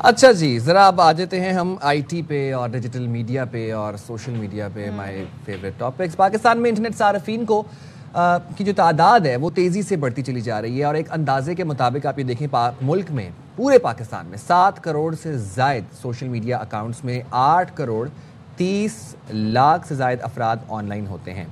اچھا جی، ذرا اب آ جاتے ہیں ہم آئی ٹی پہ اور ڈیجیٹل میڈیا پہ اور سوشل میڈیا پہ. My favourite topics. پاکستان میں انٹرنیٹ صارفین کی جو تعداد ہے وہ تیزی سے بڑھتی چلی جا رہی ہے، اور ایک اندازے کے مطابق آپ یہ دیکھیں ملک میں پورے پاکستان میں 7 کروڑ سے زائد سوشل میڈیا اکاؤنٹس میں 8 کروڑ 30 لاکھ سے زائد افراد آن لائن ہوتے ہیں.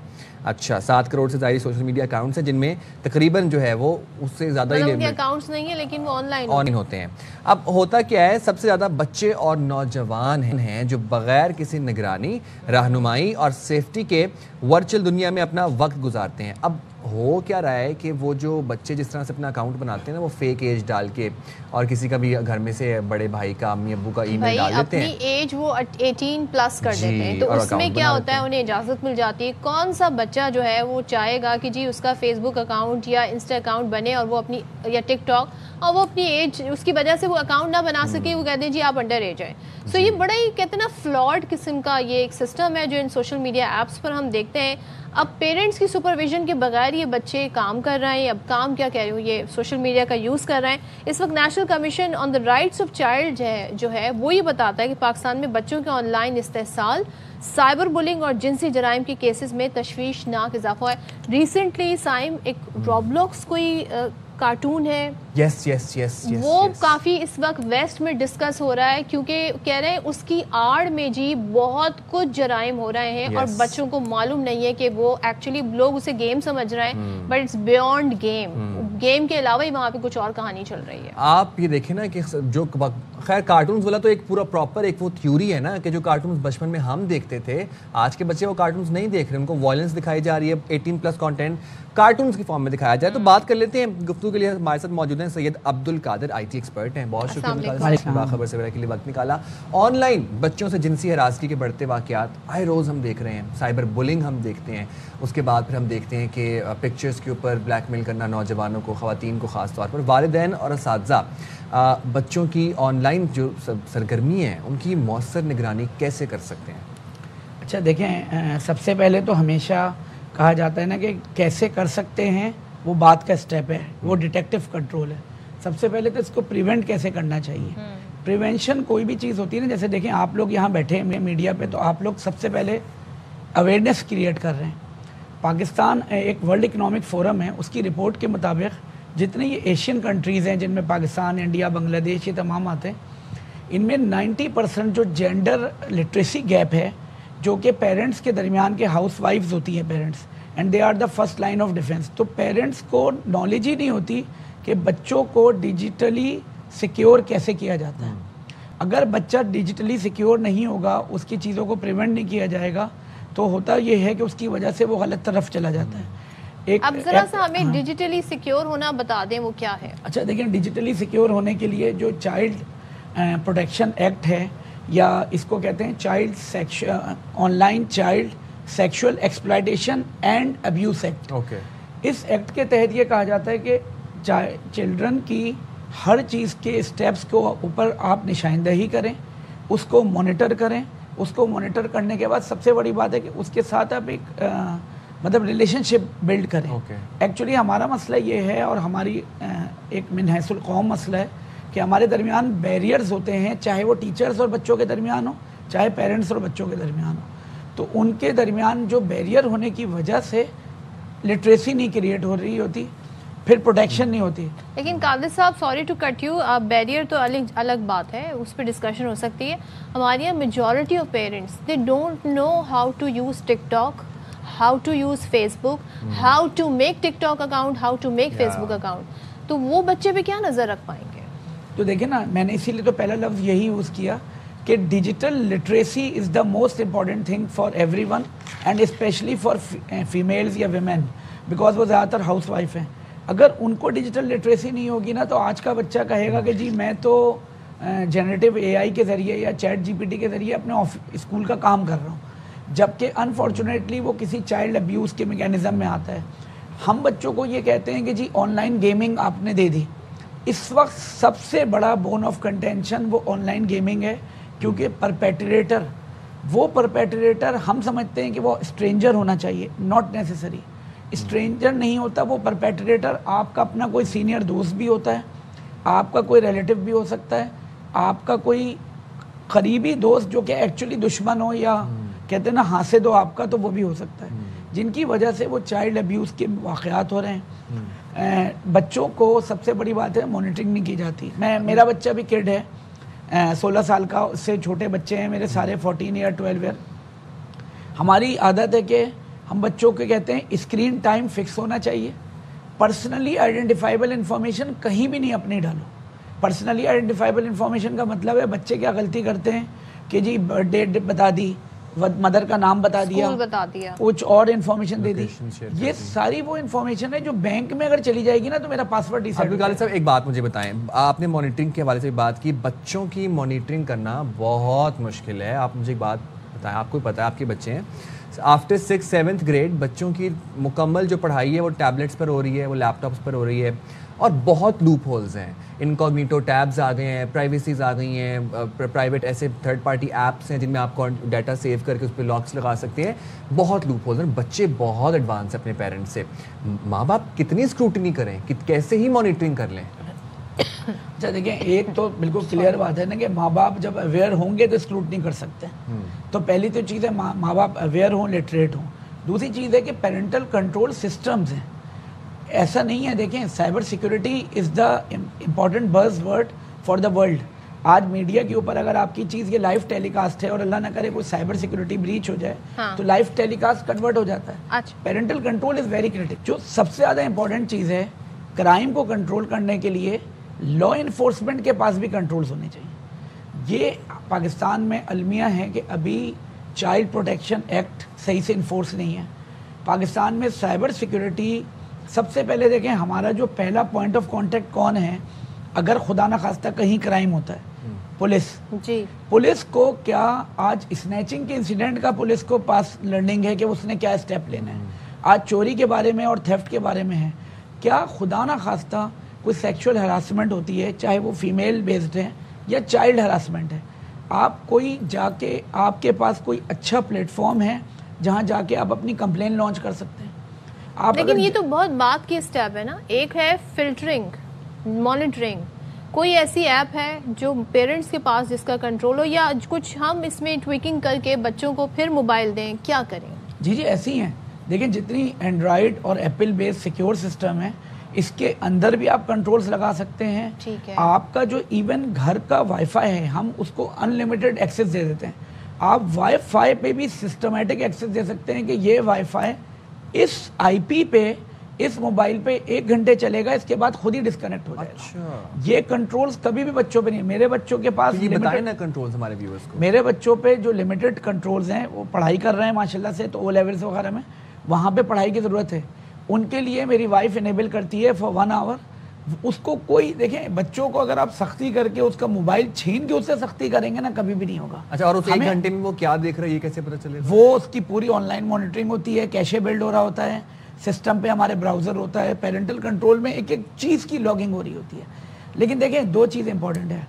اچھا، 7 کروڑ سے زائد سوشل میڈیا اکاؤنٹس ہیں جن میں تقریباً جو ہے وہ اس سے زیادہ ہی اکاؤنٹس نہیں ہیں لیکن وہ آن لائن ہوتے ہیں. اب ہوتا کیا ہے، سب سے زیادہ بچے اور نوجوان ہیں جو بغیر کسی نگرانی، رہنمائی اور سیفٹی کے ورچوئل دنیا میں اپنا وقت گزارتے ہیں. اب ہو کیا رہا ہے کہ وہ جو بچے جس طرح سے اپنا اکاؤنٹ بناتے ہیں نا، وہ فیک ایج ڈال کے اور کسی کا بھی گھر میں سے بڑے بھائی کا، امی ابو کا ای میل ڈال دیتے ہیں. اپنی ایج وہ 18 پلس کر دیتے ہیں، تو اس میں کیا ہوتا ہے، انہیں اجازت مل جاتی ہے. کون سا بچہ جو ہے وہ چاہے گا کہ جی اس کا فیس بک اکاؤنٹ یا انسٹا اکاؤنٹ بنے اور وہ اپنی، یا ٹک ٹاک، اور وہ اپنی ایج اس کی وجہ سے وہ اکاؤنٹ نہ بنا سکے، وہ کہتے ہیں جی آپ انڈر ایج ہیں. سو یہ بڑا ہی کہتے ہیں نا فلاڈ قسم کا یہ ایک سسٹم ہے جو ان سوشل میڈیا ایپس پر ہم دیکھتے ہیں. اب پیرنٹس کی سپرویژن کے بغیر یہ بچے کام کر رہے ہیں. اب کام کیا کہہ رہے ہوں، یہ سوشل میڈیا کا یوز کر رہے ہیں. اس وقت national commission on the rights of child جو ہے وہ یہ بتاتا ہے کہ پاکستان میں بچوں کے آن لائن استحصال، سائبر بلنگ اور جنسی جرائم کے کیسز میں تشویشناک اضافہ ہے. ریسنٹلی سائم ایک روبلوکس کوئی کارٹون ہے، وہ کافی اس وقت ویسٹ میں ڈسکس ہو رہا ہے، کیونکہ کہہ رہے ہیں اس کی آڑ میں جی بہت کچھ جرائم ہو رہے ہیں اور بچوں کو معلوم نہیں ہے کہ وہ ایکچولی لوگ اسے گیم سمجھ رہے ہیں، بٹ اٹس بیونڈ گیم کے علاوہ ہی وہاں پہ کچھ اور کہانی چل رہی ہے. آپ یہ دیکھیں نا کہ جو خیر کارٹونز والا تو ایک پورا پراپر ایک وہ تھیوری ہے نا کہ جو کارٹونز بچپن میں ہم دیکھتے تھے، آج کے بچے وہ کارٹونز نہیں دیکھ رہے، ان کو وائلنس دکھائی جا رہی ہے، 18 پلس کانٹینٹ کارٹونز کی فارم میں دکھایا جائے. تو بات کر لیتے ہیں، گفتگو کے لیے ہمارے ساتھ موجود ہیں سید عبد القادر، آئی ٹی ایکسپرٹ ہیں. بہت شکریہ باخبر سے کے لیے وقت نکالا. آن لائن بچوں سے جنسی ہراسگی کے بڑھتے واقعات آئے روز ہم دیکھ رہے ہیں، سائبر بلنگ ہم دیکھتے ہیں، اس کے بعد پھر ہم دیکھتے ہیں کہ پکچرز کے اوپر بلیک میل کرنا نوجوانوں کو، خواتین کو خاص طور پر. والدین اور اساتذہ بچوں کی آن لائن جو سرگرمی ہیں ان کی مؤثر نگرانی کیسے کر سکتے ہیں؟ اچھا دیکھیں، سب سے پہلے تو ہمیشہ کہا جاتا ہے نا کہ کیسے کر سکتے ہیں، وہ بات کا اسٹیپ ہے، وہ ڈیٹیکٹیو کنٹرول ہے. سب سے پہلے تو اس کو پریونٹ کیسے کرنا چاہیے. پریونشن کوئی بھی چیز ہوتی ہے نا، جیسے دیکھیں آپ لوگ یہاں بیٹھے ہیں میڈیا پہ، تو آپ لوگ سب سے پہلے اویئرنیس کریٹ کر رہے ہیں. پاکستان ایک ورلڈ اکنامک فورم ہے، اس کی رپورٹ کے مطابق جتنے یہ ایشین کنٹریز ہیں جن میں پاکستان، انڈیا، بنگلہ دیش، یہ تمام آتے ہیں، ان میں 90% جو جینڈر لٹریسی گیپ ہے، جو کہ پیرنٹس کے درمیان کے ہاؤس وائفز ہوتی ہیں parents, and they are the first line of defence. تو پیرنٹس کو نالج ہی نہیں ہوتی کہ بچوں کو ڈیجیٹلی سیکیور کیسے کیا جاتا ہے. اگر بچہ ڈیجیٹلی سیکیور نہیں ہوگا، اس کی چیزوں کو پریونٹ نہیں کیا جائے گا، تو ہوتا یہ ہے کہ اس کی وجہ سے وہ غلط طرف چلا جاتا ہے. اب ذرا سا ہمیں ڈیجیٹلی سیکیور ہونا بتا دیں، وہ کیا ہے؟ اچھا دیکھیں، ڈیجیٹلی سیکیور ہونے کے لیے جو چائلڈ پروٹیکشن ایکٹ ہے، یا اس کو کہتے ہیں online child sexual exploitation and abuse act. اس ایکٹ کے تحت یہ کہا جاتا ہے کہ چلڈرن کی ہر چیز کے اسٹیپس کو اوپر آپ نشاندہی کریں، اس کو مانیٹر کریں. اس کو مانیٹر کرنے کے بعد سب سے بڑی بات ہے کہ اس کے ساتھ آپ ایک مطلب ریلیشن شپ بلڈ کریں. ایکچولی ہمارا مسئلہ یہ ہے، اور ہماری ایک من حیث القوم مسئلہ ہے، کہ ہمارے درمیان بیریئرز ہوتے ہیں، چاہے وہ ٹیچرز اور بچوں کے درمیان ہو، چاہے پیرنٹس اور بچوں کے درمیان ہو. تو ان کے درمیان جو بیریئر ہونے کی وجہ سے لٹریسی نہیں کریٹ ہو رہی ہوتی، پھر پروٹیکشن نہیں ہوتی. لیکن قادر صاحب، sorry to cut you, barrier تو الگ بات ہے، اس پہ ڈسکشن ہو سکتی ہے. ہمارے یہاں majority of parents they don't know how to use TikTok, how to use Facebook, how to make TikTok account, how to make Facebook account. تو وہ بچے پہ کیا نظر رکھ پائیں گے؟ تو دیکھیں نا، میں نے اسی لیے تو پہلا لفظ یہی یوز کیا کہ digital literacy is the most important thing for everyone, and especially for families یا ویمن، بیکاز وہ زیادہ تر ہاؤس وائف ہیں. اگر ان کو ڈیجیٹل لٹریسی نہیں ہوگی نا، تو آج کا بچہ کہے گا کہ جی میں تو جنریٹو اے آئی کے ذریعے یا چیٹ جی پی ٹی کے ذریعے اپنے اسکول کا کام کر رہا ہوں، جبکہ انفارچونیٹلی وہ کسی چائلڈ ابیوز کے میکینزم میں آتا ہے. ہم بچوں کو یہ کہتے ہیں کہ جی آن لائن گیمنگ آپ نے دے دی. اس وقت سب سے بڑا بون آف کنٹینشن وہ آن لائن گیمنگ ہے، کیونکہ پرپیٹریٹر ہم سمجھتے ہیں کہ وہ اسٹرینجر ہونا چاہیے، ناٹ نیسیسری. اسٹرینجر نہیں ہوتا وہ پرپیٹریٹر، آپ کا اپنا کوئی سینئر دوست بھی ہوتا ہے، آپ کا کوئی ریلیٹیو بھی ہو سکتا ہے، آپ کا کوئی قریبی دوست جو کہ ایکچولی دشمن ہو یا کہتے ہیں نا حاسد ہو آپ کا, تو وہ بھی ہو سکتا ہے, جن کی وجہ سے وہ چائلڈ ابیوز کے واقعات ہو رہے ہیں. بچوں کو سب سے بڑی بات ہے مانیٹرنگ نہیں کی جاتی. میرا بچہ بھی کڈ ہے, 16 سال کا, اس سے چھوٹے بچے ہیں میرے سارے 14 ایئر 12 ایئر. ہماری عادت ہے کہ ہم بچوں کو کہتے ہیں اسکرین ٹائم فکس ہونا چاہیے. پرسنلی آئیڈینٹیفائیبل انفارمیشن کہیں بھی نہیں اپنی ڈالو. پرسنلی آئیڈینٹیفائیبل انفارمیشن کا مطلب ہے بچے کیا غلطی کرتے ہیں کہ جی برتھ ڈیٹ بتا دی, مدر کا نام بتا دیا, کچھ اور انفارمیشن دے دی. یہ ساری وہ انفارمیشن ہے جو بینک میں اگر چلی جائے گی نا تو میرا پاسورڈ ڈیسائیڈ. غالب صاحب ایک بات مجھے بتائیں, آپ نے مانیٹرنگ کے حوالے سے بات کی, بچوں کی مانیٹرنگ کرنا بہت مشکل ہے. آپ مجھے ایک بات بتائیں, آپ کو پتہ ہے آپ کے بچے ہیں, آفٹر 6th 7th گریڈ بچوں کی مکمل جو پڑھائی ہے وہ ٹیبلیٹس پر ہو رہی ہے, وہ لیپ ٹاپس پر ہو رہی ہے, اور بہت لوپ ہولز ہیں. انکوگنیٹو ٹیبز آ گئے ہیں, پرائیویسیز آ گئی ہیں, پرائیویٹ ایسے تھرڈ پارٹی ایپس ہیں جن میں آپ ڈیٹا سیو کر کے اس پہ لاکس لگا سکتے ہیں. بہت لوپ ہولز ہیں. بچے بہت ایڈوانس ہیں اپنے پیرنٹس سے. ماں باپ کتنی اسکروٹنی کریں, کیسے ہی مانیٹرنگ کر لیں؟ اچھا دیکھیں, ایک تو بالکل کلیئر بات ہے نا کہ ماں باپ جب اویئر ہوں گے تو اسکروٹنی کر سکتے ہیں. تو پہلی تو چیز ہے ماں باپ اویئر ہوں, لٹریٹ ہوں. دوسری چیز ہے کہ پیرنٹل کنٹرول سسٹمز ہیں. ایسا نہیں ہے, دیکھیں cyber security is the important بز ورڈ فار دا ورلڈ. آج میڈیا کے اوپر اگر آپ کی چیز یہ لائیو ٹیلی کاسٹ ہے اور اللہ نہ کرے کوئی سائبر سیکورٹی بریچ ہو جائے تو لائیو ٹیلی کاسٹ کنورٹ ہو جاتا ہے. Parental control is very critical. جو سب سے زیادہ امپورٹنٹ چیز ہے کرائم کو کنٹرول کرنے کے لیے لا انفورسمنٹ کے پاس بھی کنٹرولز ہونے چاہیے. یہ پاکستان میں المیہ ہے کہ ابھی چائلڈ پروٹیکشن ایکٹ صحیح سے انفورس نہیں ہے. پاکستان میں سائبر سیکورٹی سب سے پہلے دیکھیں ہمارا جو پہلا پوائنٹ آف کانٹیکٹ کون ہے اگر خدا نخواستہ کہیں کرائم ہوتا ہے, پولیس. جی پولیس کو کیا آج اسنیچنگ کے انسیڈنٹ کا پولیس کو پاس لرننگ ہے کہ اس نے کیا اسٹیپ لینا ہے. آج چوری کے بارے میں اور تھیفٹ کے بارے میں ہے. کیا خدا نخواستہ کوئی سیکشول ہراسمنٹ ہوتی ہے, چاہے وہ فیمیل بیسڈ ہے یا چائلڈ ہراسمنٹ ہے, آپ کوئی جا کے آپ کے پاس کوئی اچھا پلیٹ فارم ہے جہاں جا کے آپ اپنی کمپلین لانچ کر سکتے ہیں. لیکن یہ تو بہت بات کی اسٹیپ ہے نا. ایک ہے فلٹرنگ, مانیٹرنگ. کوئی ایسی ایپ ہے جو پیرنٹس کے پاس جس کا کنٹرول ہو, یا کچھ ہم اس میں ٹویکنگ کر کے بچوں کو پھر موبائل دیں, کیا کریں؟ جی ایسی ہیں. دیکھیں جتنی اینڈرائڈ اور ایپل بیس سیکیور سسٹم ہے اس کے اندر بھی آپ کنٹرولز لگا سکتے ہیں. آپ کا جو ایون گھر کا وائی فائی ہے ہم اس کو ان لمیٹڈ ایکسیس دے دیتے ہیں. آپ وائی فائی پہ بھی سسٹمیٹک ایکسیس دے سکتے ہیں کہ یہ وائی فائی اس آئی پی پہ اس موبائل پہ 1 گھنٹے چلے گا, اس کے بعد خود ہی ڈسکنیکٹ ہو جائے گا. یہ کنٹرولز کبھی بھی بچوں پہ نہیں. میرے بچوں کے پاس ہمارے ویورز کو, میرے بچوں پہ جو لمیٹڈ کنٹرولز ہیں وہ پڑھائی کر رہے ہیں ماشاءاللہ سے, تو او لیولز وغیرہ میں وہاں پہ پڑھائی کی ضرورت ہے. ان کے لیے میری وائف انیبل کرتی ہے فار 1 آور. اس کو کوئی دیکھیں بچوں کو اگر آپ سختی کر کے اس کا موبائل چھین کے اس سے سختی کریں گے نا کبھی بھی نہیں ہوگا. اچھا, اور اس 1 گھنٹے میں وہ کیا دیکھ رہا ہے یہ کیسے پتہ چلے گا؟ وہ اس کی پوری آن لائن مانیٹرنگ ہوتی ہے, کیشے بلڈ ہو رہا ہوتا ہے, سسٹم پہ ہمارے براؤزر ہوتا ہے, پیرنٹل کنٹرول میں ایک چیز کی لاگنگ ہو رہی ہوتی ہے. لیکن دیکھیں 2 چیز امپورٹنٹ ہے.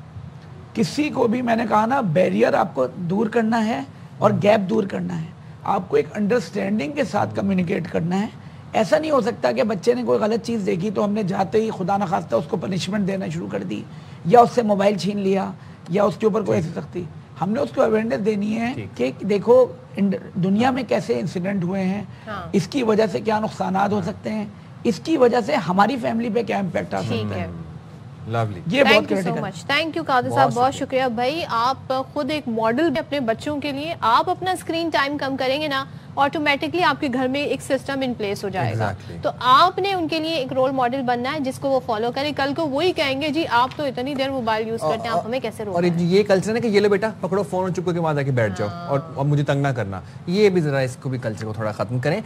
کسی کو بھی میں نے کہا نا بیریئر آپ کو دور کرنا ہے اور گیپ دور کرنا ہے. آپ کو ایک انڈرسٹینڈنگ کے ساتھ کمیونیکیٹ کرنا ہے. ایسا نہیں ہو سکتا کہ بچے نے کوئی غلط چیز دیکھی تو ہم نے جاتے ہی خدا نخواستہ اس کو پنشمنٹ دینا شروع کر دی یا اس سے موبائل چھین لیا یا اس کے اوپر کوئی ایسی سختی. ہم نے اس کو اویئرنیس دینی ہے کہ دیکھو دنیا میں کیسے انسیڈنٹ ہوئے ہیں, اس کی وجہ سے کیا نقصانات ہو سکتے ہیں, اس کی وجہ سے ہماری فیملی پہ کیا امپیکٹ آ سکتا ہے. یہ بہت کریٹیکل ہے. تھینک یو قادر صاحب, بہت شکریہ بھائی. آپ خود ایک ماڈل اپنے بچوں کے لیے. آپ اپنا اسکرین ٹائم کم کریں گے نا, آٹومیٹکلی آپ کے گھر میں ایک سسٹم ان پلیس ہو جائے گا. تو آپ نے ان کے لیے ایک رول ماڈل بننا ہے جس کو وہ فالو کریں. کل کو وہی کہیں گے جی آپ تو اتنی دیر موبائل یوز کرتے ہیں, آپ ہمیں کیسے روکیں. اور یہ کلچر ہے کہ یہ لو بیٹا پکڑو فون اور چپ کر کے وہاں جا کے بیٹھ جاؤ اور مجھے تنگ نہ کرنا, یہ بھی ذرا اس کو بھی کلچر کو تھوڑا ختم کریں.